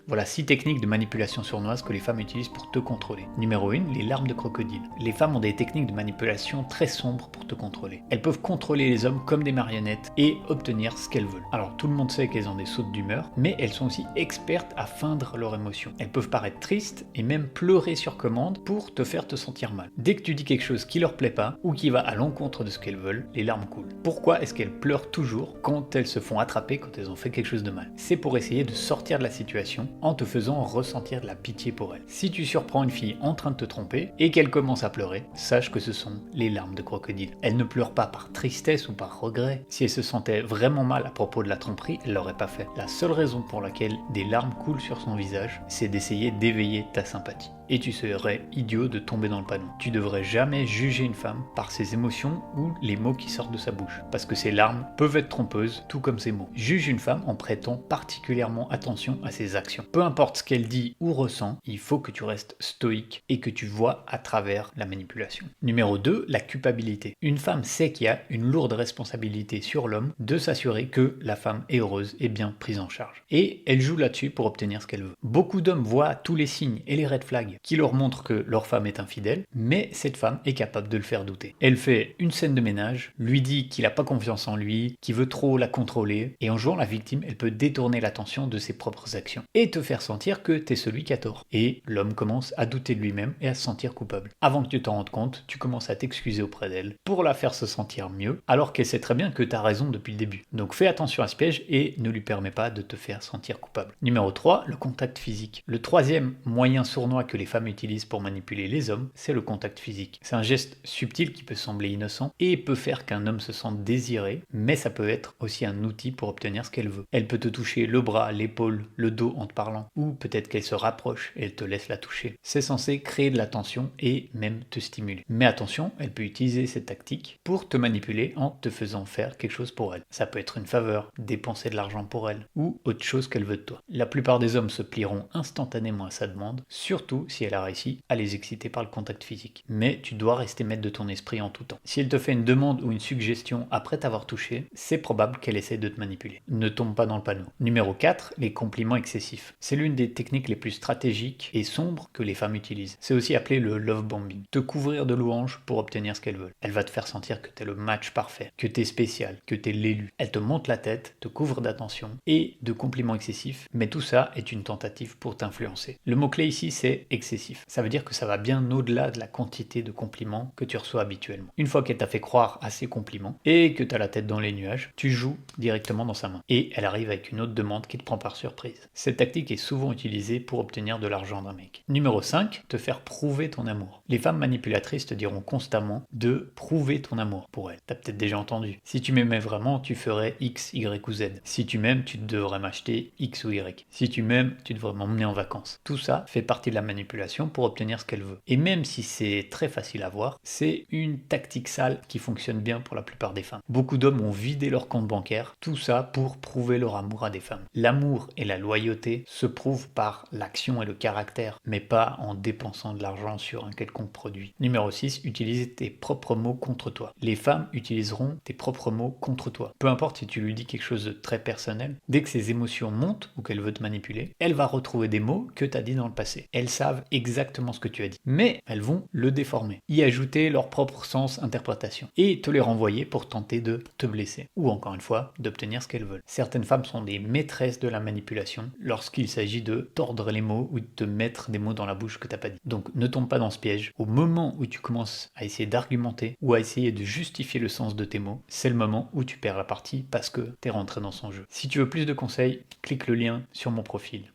Voilà 6 techniques de manipulation sournoise que les femmes utilisent pour te contrôler. Numéro 1, les larmes de crocodile. Les femmes ont des techniques de manipulation très sombres pour te contrôler. Elles peuvent contrôler les hommes comme des marionnettes et obtenir ce qu'elles veulent. Alors tout le monde sait qu'elles ont des sautes d'humeur, mais elles sont aussi expertes à feindre leurs émotions. Elles peuvent paraître tristes et même pleurer sur commande pour te faire te sentir mal. Dès que tu dis quelque chose qui leur plaît pas ou qui va à l'encontre de ce qu'elles veulent, les larmes coulent. Pourquoi est-ce qu'elles pleurent toujours quand elles se font attraper, quand elles ont fait quelque chose de mal? C'est pour essayer de sortir de la situation en te faisant ressentir de la pitié pour elle. Si tu surprends une fille en train de te tromper et qu'elle commence à pleurer, sache que ce sont les larmes de crocodile. Elle ne pleure pas par tristesse ou par regret. Si elle se sentait vraiment mal à propos de la tromperie, elle l'aurait pas fait. La seule raison pour laquelle des larmes coulent sur son visage, c'est d'essayer d'éveiller ta sympathie. Et tu serais idiot de tomber dans le panneau. Tu devrais jamais juger une femme par ses émotions ou les mots qui sortent de sa bouche, parce que ses larmes peuvent être trompeuses, tout comme ses mots. Juge une femme en prêtant particulièrement attention à ses actions. Peu importe ce qu'elle dit ou ressent, il faut que tu restes stoïque et que tu vois à travers la manipulation. Numéro 2, la culpabilité. Une femme sait qu'il y a une lourde responsabilité sur l'homme de s'assurer que la femme est heureuse et bien prise en charge. Et elle joue là-dessus pour obtenir ce qu'elle veut. Beaucoup d'hommes voient tous les signes et les red flags qui leur montrent que leur femme est infidèle, mais cette femme est capable de le faire douter. Elle fait une scène de ménage, lui dit qu'il n'a pas confiance en lui, qu'il veut trop la contrôler, et en jouant la victime, elle peut détourner l'attention de ses propres actions et te faire sentir que t'es celui qui a tort. Et l'homme commence à douter de lui-même et à se sentir coupable. Avant que tu t'en rendes compte, tu commences à t'excuser auprès d'elle pour la faire se sentir mieux, alors qu'elle sait très bien que t'as raison depuis le début. Donc fais attention à ce piège et ne lui permets pas de te faire sentir coupable. Numéro 3, le contact physique. Le troisième moyen sournois que les femmes utilisent pour manipuler les hommes, c'est le contact physique. C'est un geste subtil qui peut sembler innocent et peut faire qu'un homme se sente désiré, mais ça peut être aussi un outil pour obtenir ce qu'elle veut. Elle peut te toucher le bras, l'épaule, le dos en te parlant, ou peut-être qu'elle se rapproche et elle te laisse la toucher. C'est censé créer de la tension et même te stimuler. Mais attention, elle peut utiliser cette tactique pour te manipuler en te faisant faire quelque chose pour elle. Ça peut être une faveur, dépenser de l'argent pour elle, ou autre chose qu'elle veut de toi. La plupart des hommes se plieront instantanément à sa demande, surtout si elle a réussi à les exciter par le contact physique. Mais tu dois rester maître de ton esprit en tout temps. Si elle te fait une demande ou une suggestion après t'avoir touché, c'est probable qu'elle essaie de te manipuler. Ne tombe pas dans le panneau. Numéro 4, les compliments excessifs. C'est l'une des techniques les plus stratégiques et sombres que les femmes utilisent. C'est aussi appelé le love bombing. Te couvrir de louanges pour obtenir ce qu'elles veulent. Elle va te faire sentir que t'es le match parfait, que t'es spécial, que t'es l'élu. Elle te monte la tête, te couvre d'attention et de compliments excessifs, mais tout ça est une tentative pour t'influencer. Le mot-clé ici, c'est excessif. Ça veut dire que ça va bien au-delà de la quantité de compliments que tu reçois habituellement. Une fois qu'elle t'a fait croire à ses compliments et que tu as la tête dans les nuages, tu joues directement dans sa main. Et elle arrive avec une autre demande qui te prend par surprise. Cette tactique est souvent utilisée pour obtenir de l'argent d'un mec. Numéro 5, te faire prouver ton amour. Les femmes manipulatrices te diront constamment de prouver ton amour pour elles. T'as peut-être déjà entendu. Si tu m'aimais vraiment, tu ferais X, Y ou Z. Si tu m'aimes, tu devrais m'acheter X ou Y. Si tu m'aimes, tu devrais m'emmener en vacances. Tout ça fait partie de la manipulation pour obtenir ce qu'elle veut. Et même si c'est très facile à voir, c'est une tactique sale qui fonctionne bien pour la plupart des femmes. Beaucoup d'hommes ont vidé leur compte bancaire, tout ça pour prouver leur amour à des femmes. L'amour et la loyauté se prouvent par l'action et le caractère, mais pas en dépensant de l'argent sur un quelconque produit. Numéro 6, utilise tes propres mots contre toi. Les femmes utiliseront tes propres mots contre toi. Peu importe si tu lui dis quelque chose de très personnel, dès que ses émotions montent ou qu'elle veut te manipuler, elle va retrouver des mots que tu as dit dans le passé. Elles savent exactement ce que tu as dit, mais elles vont le déformer, y ajouter leur propre sens interprétation et te les renvoyer pour tenter de te blesser ou encore une fois d'obtenir ce qu'elles veulent. Certaines femmes sont des maîtresses de la manipulation lorsqu'il s'agit de tordre les mots ou de te mettre des mots dans la bouche que t'as pas dit. Donc ne tombe pas dans ce piège. Au moment où tu commences à essayer d'argumenter ou à essayer de justifier le sens de tes mots, c'est le moment où tu perds la partie parce que t'es rentré dans son jeu. Si tu veux plus de conseils, clique le lien sur mon profil.